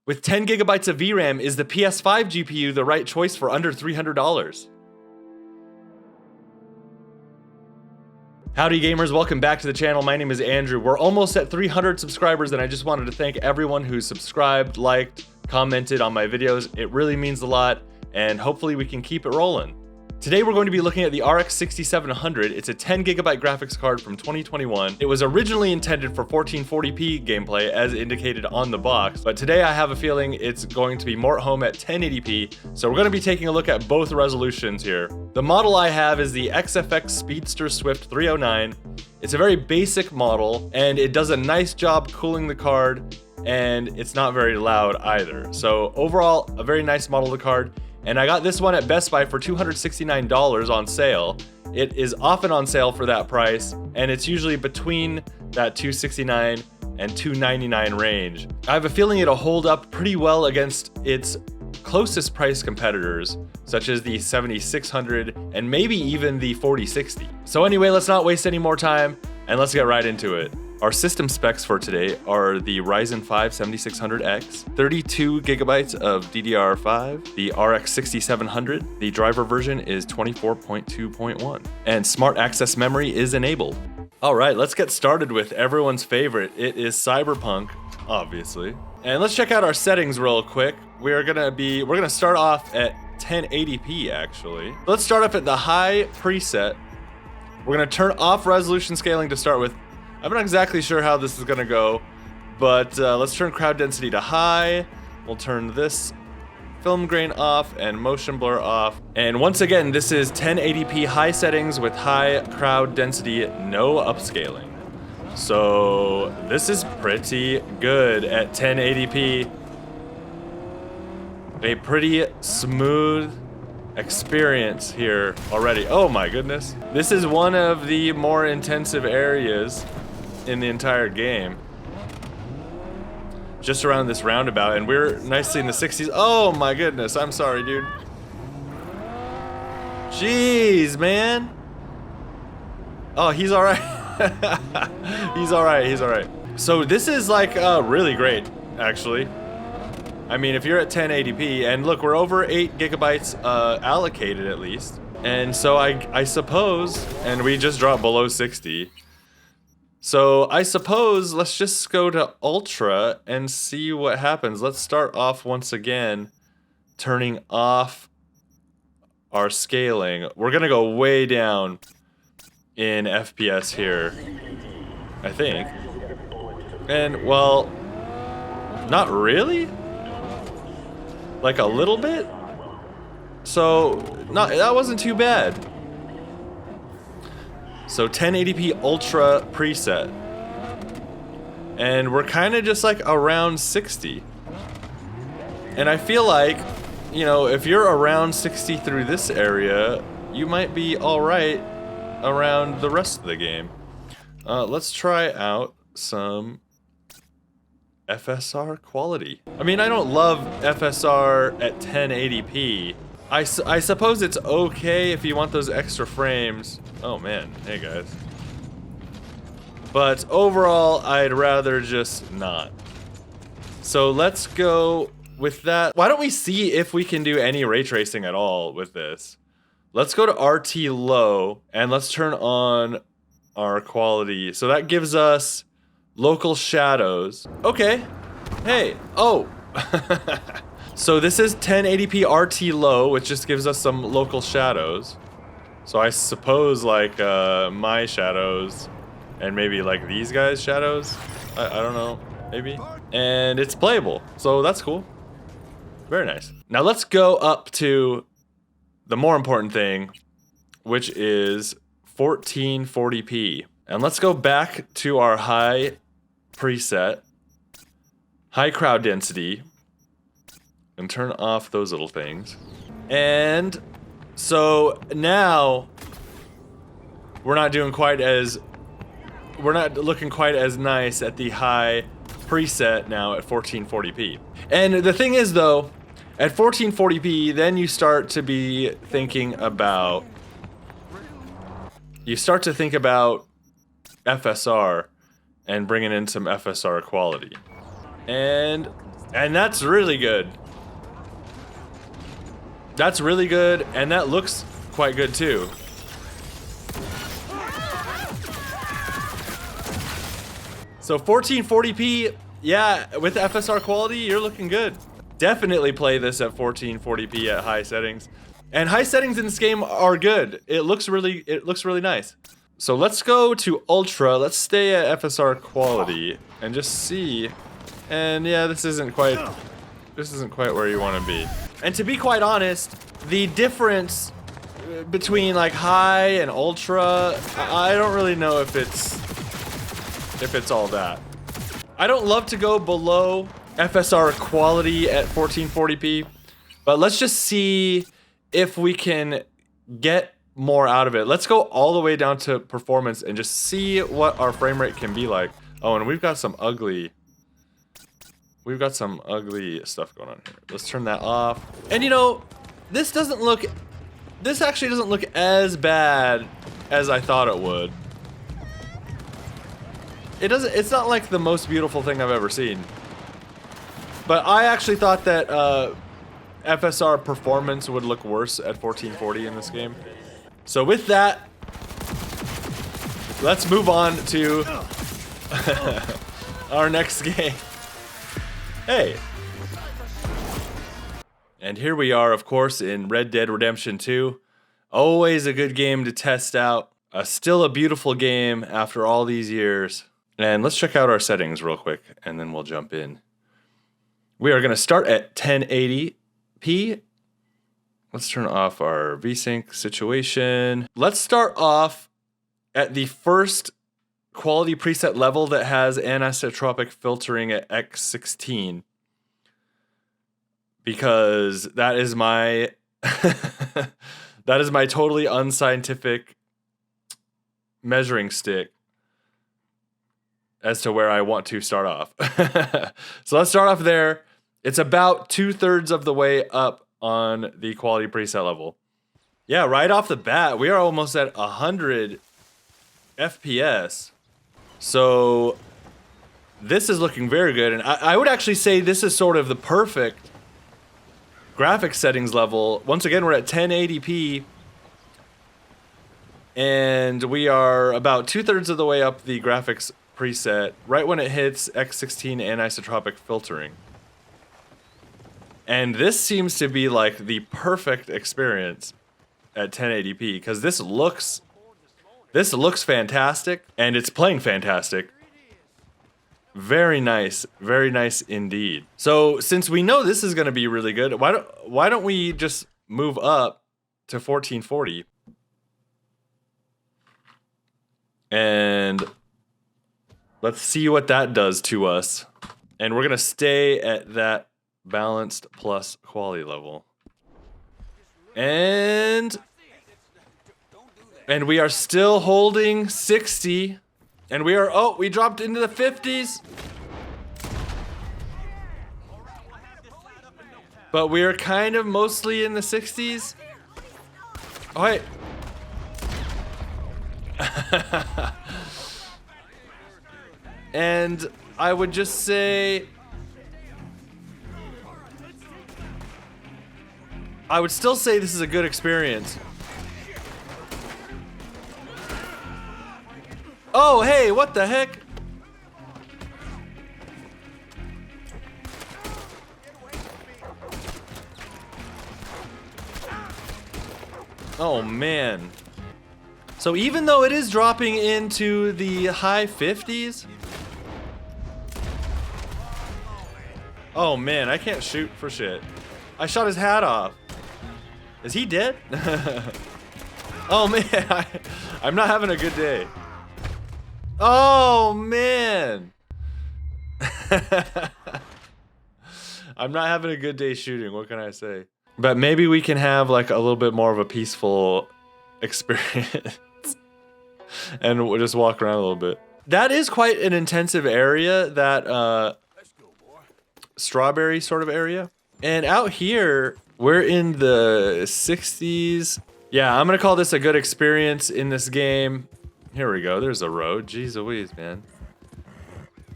With 10 gigabytes of VRAM, is the PS5 GPU the right choice for under $300? Howdy gamers, welcome back to the channel. My name is Andrew. We're almost at 300 subscribers and I just wanted to thank everyone who subscribed, liked, commented on my videos. It really means a lot and hopefully we can keep it rolling. Today we're going to be looking at the RX 6700. It's a 10 gigabyte graphics card from 2021. It was originally intended for 1440p gameplay as indicated on the box, but today I have a feeling it's going to be more at home at 1080p, so we're going to be taking a look at both resolutions here. The model I have is the XFX Speedster Swift 309. It's a very basic model and it does a nice job cooling the card and it's not very loud either. So overall, a very nice model of the card. And I got this one at Best Buy for $269 on sale. It is often on sale for that price, and it's usually between that $269 and $299 range. I have a feeling it'll hold up pretty well against its closest price competitors, such as the 7600 and maybe even the 4060. So anyway, let's not waste any more time, and let's get right into it. Our system specs for today are the Ryzen 5 7600X, 32 gigabytes of DDR5, the RX 6700, the driver version is 24.2.1, and smart access memory is enabled. All right, let's get started with everyone's favorite. It is Cyberpunk, obviously. And let's check out our settings real quick. We're gonna start off at 1080p actually. Let's start off at the high preset. We're gonna turn off resolution scaling to start with. I'm not exactly sure how this is gonna go, but let's turn crowd density to high. We'll turn this film grain off and motion blur off. And once again, this is 1080p high settings with high crowd density, no upscaling. So this is pretty good at 1080p. A pretty smooth experience here already. Oh my goodness. This is one of the more intensive areas in the entire game. Just around this roundabout, and we're nicely in the 60s. Oh my goodness, I'm sorry, dude. Jeez, man. Oh, he's alright. He's alright. So this is like really great, actually. I mean, if you're at 1080p, and look, we're over 8 gigabytes allocated at least. And so I suppose, and we just dropped below 60. So I suppose let's just go to Ultra and see what happens. Let's start off once again, turning off our scaling. We're gonna go way down in FPS here, I think. And well, not really? Like a little bit? So, that wasn't too bad. So 1080p Ultra preset. And we're kind of just like around 60. And I feel like, you know, if you're around 60 through this area, you might be alright around the rest of the game. Let's try out some FSR quality. I mean, I don't love FSR at 1080p. I suppose it's okay if you want those extra frames. Oh man, hey guys. But overall, I'd rather just not. So let's go with that. Why don't we see if we can do any ray tracing at all with this? Let's go to RT low and let's turn on our quality. So that gives us local shadows. Okay. Hey. Oh. So this is 1080p RT low, which just gives us some local shadows. So I suppose like my shadows and maybe like these guys' shadows. I don't know, maybe. And it's playable, so that's cool. Very nice. Now let's go up to the more important thing, which is 1440p. And let's go back to our high preset, high crowd density, and turn off those little things. And so now we're not looking quite as nice at the high preset now at 1440p. And the thing is though, at 1440p, then you start to be thinking about FSR and bringing in some FSR quality. And And that's really good. That's really good, and that looks quite good too. So 1440p, yeah, with FSR quality, you're looking good. Definitely play this at 1440p at high settings. And high settings in this game are good. It looks really nice. So let's go to Ultra. Let's stay at FSR quality and just see. And yeah, this isn't quite where you want to be. And to be quite honest, the difference between like high and ultra, I don't really know if it's all that. I don't love to go below FSR quality at 1440p, but let's just see if we can get more out of it. Let's go all the way down to performance and just see what our frame rate can be like. Oh, and we've got some ugly stuff going on here. Let's turn that off. And you know, this actually doesn't look as bad as I thought it would. It's not like the most beautiful thing I've ever seen. But I actually thought that FSR performance would look worse at 1440 in this game. So with that, let's move on to our next game. Hey. And here we are, of course, in Red Dead Redemption 2. Always a good game to test out. Still a beautiful game after all these years. And let's check out our settings real quick, and then we'll jump in. We are going to start at 1080p. Let's turn off our VSync situation. Let's start off at the first quality preset level that has anisotropic filtering at X16. Because that is my that is my totally unscientific measuring stick as to where I want to start off. So let's start off there. It's about 2/3 of the way up on the quality preset level. Yeah, right off the bat, we are almost at 100 FPS. So this is looking very good. And I would actually say this is sort of the perfect graphics settings level. Once again, we're at 1080p. And we are about 2/3 of the way up the graphics preset, right when it hits X16 anisotropic filtering. And this seems to be like the perfect experience at 1080p, because this looks fantastic, and it's playing fantastic. Very nice indeed. So since we know this is going to be really good, why don't we just move up to 1440? And let's see what that does to us. And we're going to stay at that balanced plus quality level. And we are still holding 60. And we are, oh, we dropped into the 50s. But we are kind of mostly in the 60s. Oh, wait. And I would just say, I would still say this is a good experience. Oh, hey, what the heck? Oh, man. So even though it is dropping into the high 50s... Oh, man, I can't shoot for shit. I shot his hat off. Is he dead? Oh, man, I'm not having a good day. Oh, man. I'm not having a good day shooting, what can I say? But maybe we can have like a little bit more of a peaceful experience. And we'll just walk around a little bit. That is quite an intensive area, that strawberry sort of area. And out here, we're in the 60s. Yeah, I'm gonna call this a good experience in this game. Here we go, there's a road. Jeez Louise, man.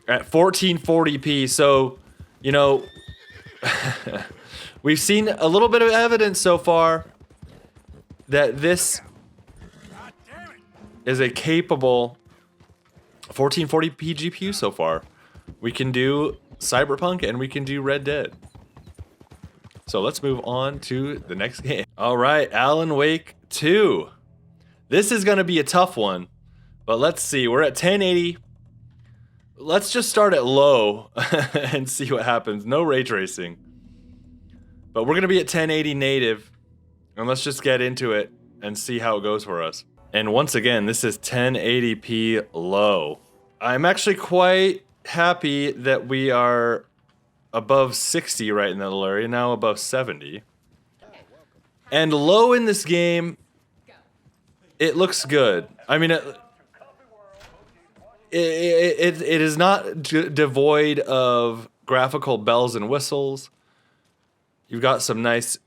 At 1440p, so, you know, We've seen a little bit of evidence so far that this is a capable 1440p GPU so far. We can do Cyberpunk and we can do Red Dead. So let's move on to the next game. All right, Alan Wake 2. This is gonna be a tough one, but let's see. We're at 1080. Let's just start at low and see what happens. No ray tracing. But we're gonna be at 1080 native, and let's just get into it and see how it goes for us. And once again, this is 1080p low. I'm actually quite happy that we are above 60 right in that little area, now above 70. And low in this game, it looks good. I mean, it is not devoid of graphical bells and whistles. You've got some nice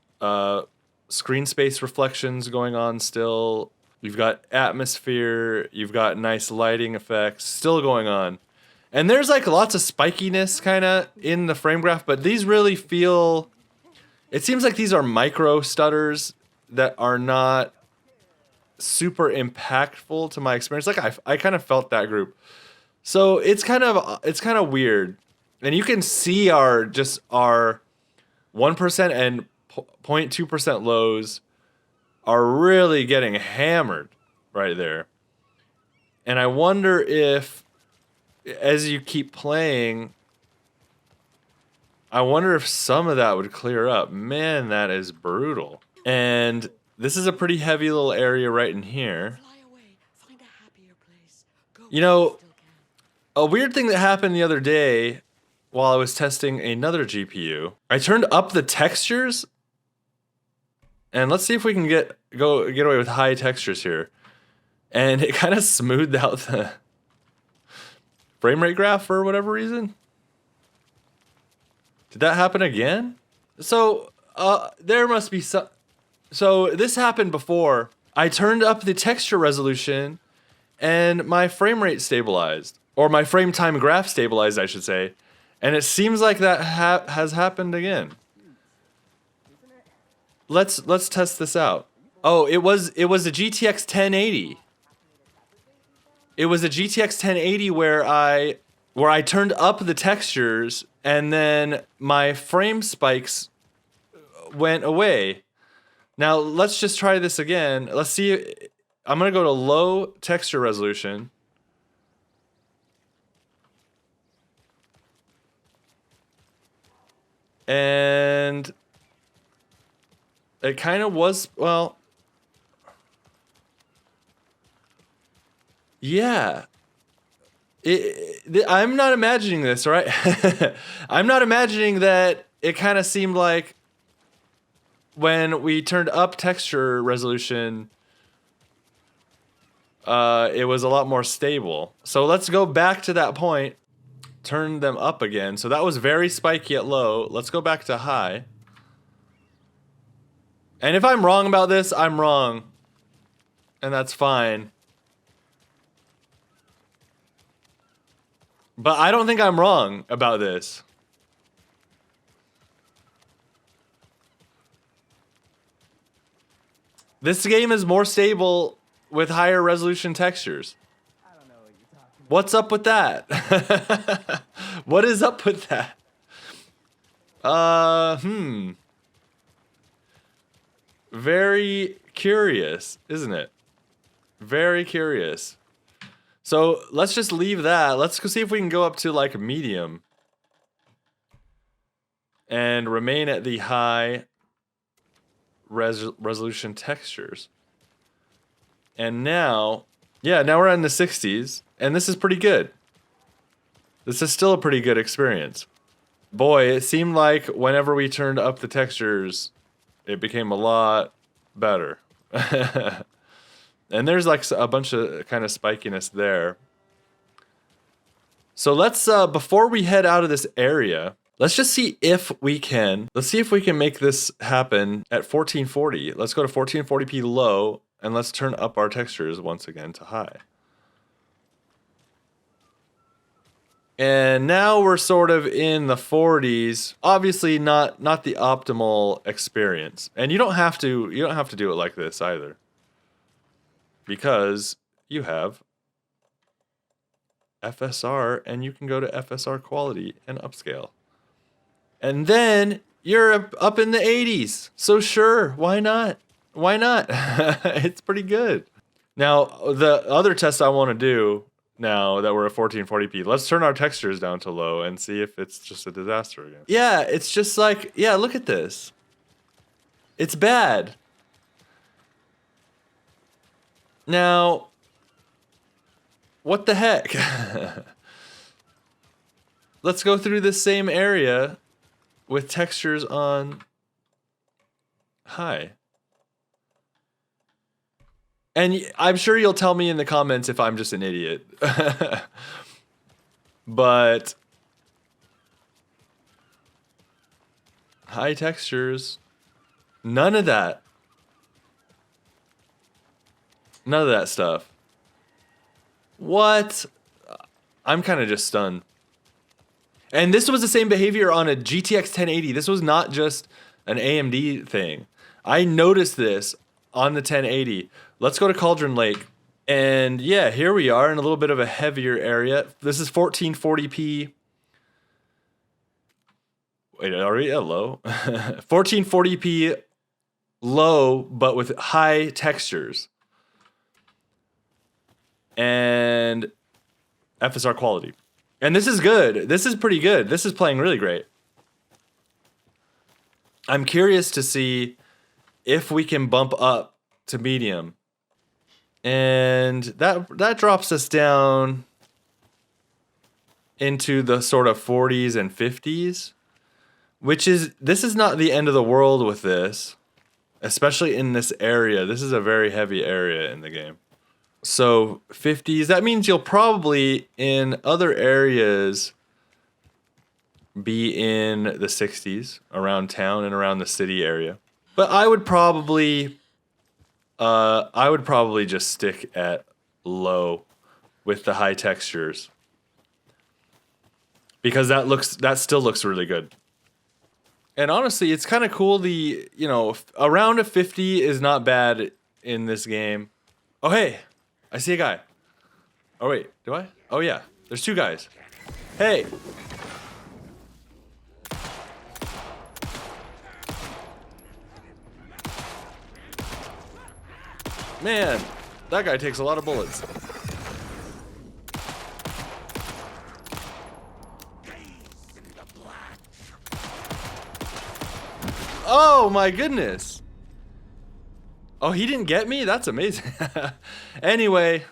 screen space reflections going on still. You've got atmosphere. You've got nice lighting effects still going on. And there's like lots of spikiness kind of in the frame graph, but these really feel... It seems like these are micro stutters that are not super impactful to my experience. Like I kind of felt that group. So it's kind of weird. And you can see our 1% and 0.2% lows are really getting hammered right there. And I wonder if, as you keep playing, I wonder if some of that would clear up. Man, that is brutal. And this is a pretty heavy little area right in here. You know, a weird thing that happened the other day while I was testing another GPU, I turned up the textures, and let's see if we can get away with high textures here. And it kind of smoothed out the frame rate graph for whatever reason. Did that happen again? So there must be some. So this happened before. I turned up the texture resolution, and my frame rate stabilized, or my frame time graph stabilized, I should say. And it seems like that has happened again. Let's test this out. Oh, it was a GTX 1080. It was a GTX 1080 where I turned up the textures and then my frame spikes went away. Now let's just try this again. Let's see. I'm gonna go to low texture resolution. And it kind of was, well, yeah. I'm not imagining this, right? I'm not imagining that it kind of seemed like when we turned up texture resolution, it was a lot more stable. So let's go back to that point. Turn them up again. So that was very spiky at low. Let's go back to high. And if I'm wrong about this, I'm wrong. And that's fine. But I don't think I'm wrong about this. This game is more stable with higher resolution textures. What's up with that? What is up with that? Very curious, isn't it? Very curious. So let's just leave that. Let's go see if we can go up to like medium and remain at the high resolution textures. And now, yeah, now we're in the 60s. And this is pretty good. This is still a pretty good experience. Boy, it seemed like whenever we turned up the textures, it became a lot better. And there's like a bunch of kind of spikiness there. So let's, before we head out of this area, let's just see if we can, let's see if we can make this happen at 1440. Let's go to 1440p low, and let's turn up our textures once again to high. And now we're sort of in the 40s. Obviously not the optimal experience. And you don't have to do it like this either. Because you have FSR and you can go to FSR quality and upscale. And then you're up in the 80s. So sure, why not? Why not? It's pretty good. Now, the other test I want to do now that we're at 1440p, let's turn our textures down to low and see if it's just a disaster again. Yeah, it's just like, yeah, look at this. It's bad. Now, what the heck? Let's go through this same area with textures on high. And I'm sure you'll tell me in the comments if I'm just an idiot. But high textures, none of that. None of that stuff. What? I'm kind of just stunned. And this was the same behavior on a GTX 1080. This was not just an AMD thing. I noticed this on the 1080. Let's go to Cauldron Lake. And yeah, here we are in a little bit of a heavier area. This is 1440p. Wait, are we at low? 1440p low, but with high textures. And FSR quality. And this is good. This is pretty good. This is playing really great. I'm curious to see if we can bump up to medium. And that drops us down into the sort of 40s and 50s, this is not the end of the world with this, especially in this area. This is a very heavy area in the game. So 50s, that means you'll probably in other areas be in the 60s around town and around the city area. But I would probably just stick at low with the high textures because that still looks really good. And honestly, it's kind of cool. Around a 50 is not bad in this game. Oh, hey, I see a guy. Oh, wait, do I? Oh, yeah, there's two guys. Hey. Man, that guy takes a lot of bullets. Oh my goodness. Oh, he didn't get me? That's amazing. Anyway,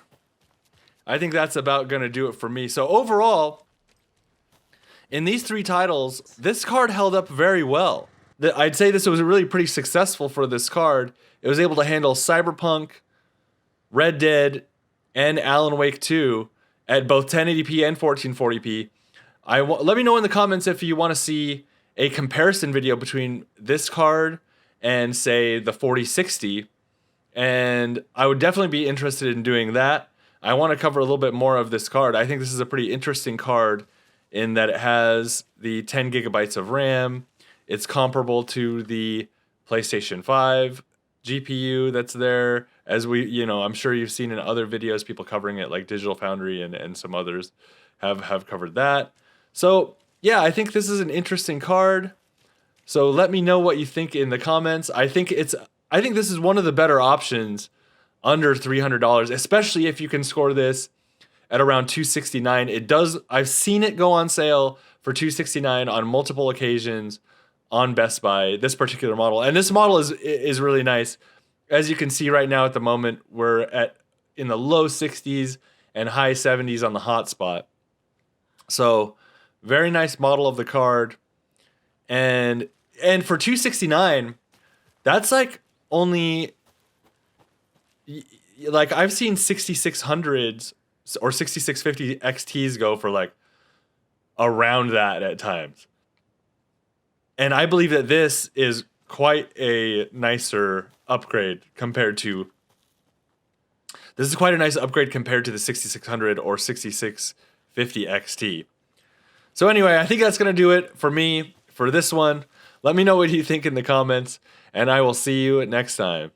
I think that's about gonna do it for me. So overall, in these three titles, this card held up very well. I'd say this was really pretty successful for this card. It was able to handle Cyberpunk, Red Dead, and Alan Wake 2 at both 1080p and 1440p. Let me know in the comments if you want to see a comparison video between this card and, say, the 4060. And I would definitely be interested in doing that. I want to cover a little bit more of this card. I think this is a pretty interesting card in that it has the 10 gigabytes of RAM. It's comparable to the PlayStation 5 GPU that's there, as I'm sure you've seen in other videos, people covering it, like Digital Foundry and some others have covered that. So yeah, I think this is an interesting card. So let me know what you think in the comments. I think this is one of the better options under $300, especially if you can score this at around $269. I've seen it go on sale for $269 on multiple occasions on Best Buy, this particular model. And this model is really nice. As you can see right now at the moment, we're in the low 60s and high 70s on the hotspot. So very nice model of the card. And for $269, that's like only, like I've seen 6600s or 6650 XTs go for like around that at times. And I believe that this is quite a nicer upgrade compared to the 6600 or 6650 XT. So anyway, I think that's going to do it for me for this one. Let me know what you think in the comments, and I will see you next time.